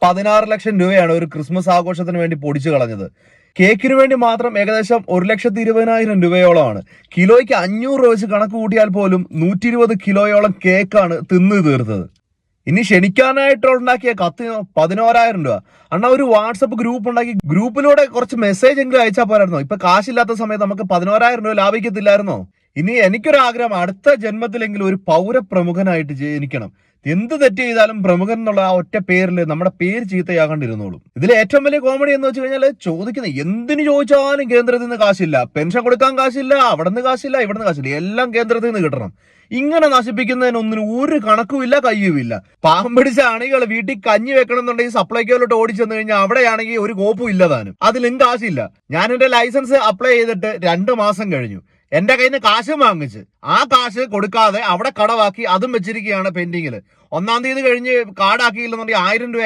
16 ലക്ഷം രൂപയാണ് ഒരു ക്രിസ്മസ് ആഘോഷത്തിന് വേണ്ടി പൊടിച്ചു കളഞ്ഞത്. കേക്കിന് വേണ്ടി മാത്രം ഏകദേശം 1,20,000 രൂപയോളമാണ്. കിലോയ്ക്ക് 500 രൂപ വെച്ച് കണക്ക് കൂട്ടിയാൽ പോലും 120 കിലോയോളം കേക്കാണ് തിന്നു തീർത്തത്. ഇനി ക്ഷണിക്കാനായിട്ട് ഉണ്ടാക്കിയ കത്തിന് 11,000 രൂപ. അണ്ണാ, ഒരു വാട്സപ്പ് ഗ്രൂപ്പ് ഉണ്ടാക്കി ഗ്രൂപ്പിലൂടെ കുറച്ച് മെസ്സേജ് എങ്കിലും അയച്ചാൽ പോരായിരുന്നോ? ഇപ്പൊ കാശില്ലാത്ത സമയത്ത് നമുക്ക് 11,000 രൂപ ലാഭിക്കത്തില്ലായിരുന്നോ? ഇനി എനിക്കൊരാഗ്രഹം, അടുത്ത ജന്മത്തിലെങ്കിലും ഒരു പൗരപ്രമുഖനായിട്ട് ജനിക്കണം. എന്ത് തെറ്റ് ചെയ്താലും പ്രമുഖൻ എന്നുള്ള ആ ഒറ്റ പേരിൽ നമ്മുടെ പേര് ചീത്തയാകണ്ടിരുന്നോളും. ഇതിൽ ഏറ്റവും വലിയ കോമഡി എന്ന് വെച്ച് കഴിഞ്ഞാൽ, ചോദിക്കുന്നത് എന്തിനു ചോദിച്ചാലും കേന്ദ്രത്തിൽ നിന്ന് കാശില്ല, പെൻഷൻ കൊടുക്കാൻ കാശില്ല, അവിടെ നിന്ന് കാശില്ല, ഇവിടെ നിന്ന് കാശില്ല, എല്ലാം കേന്ദ്രത്തിൽ നിന്ന് കിട്ടണം. ഇങ്ങനെ നശിപ്പിക്കുന്നതിനൊന്നിനും ഒരു കണക്കുമില്ല, കയ്യുമില്ല. പാമ്പടിച്ച അണികൾ വീട്ടിൽ കഞ്ഞി വെക്കണം എന്നുണ്ടെങ്കിൽ സപ്ലൈക്കോയിലോട്ട് ഓടിച്ചെന്ന് കഴിഞ്ഞാൽ അവിടെയാണെങ്കിൽ ഒരു കോപ്പും ഇല്ലതാനും, അതിലും കാശില്ല. ഞാൻ എന്റെ ലൈസൻസ് അപ്ലൈ ചെയ്തിട്ട് 2 മാസം കഴിഞ്ഞു. എന്റെ കയ്യിൽ നിന്ന് കാശ് വാങ്ങിച്ച് ആ കാശ് കൊടുക്കാതെ അവിടെ കടവാക്കി അതും വെച്ചിരിക്കുകയാണ് പെൻഡിങ്ങിൽ. 1-ാം തീയതി കഴിഞ്ഞ് കാർഡാക്കിയില്ലെന്നുണ്ടെങ്കിൽ 1000 രൂപ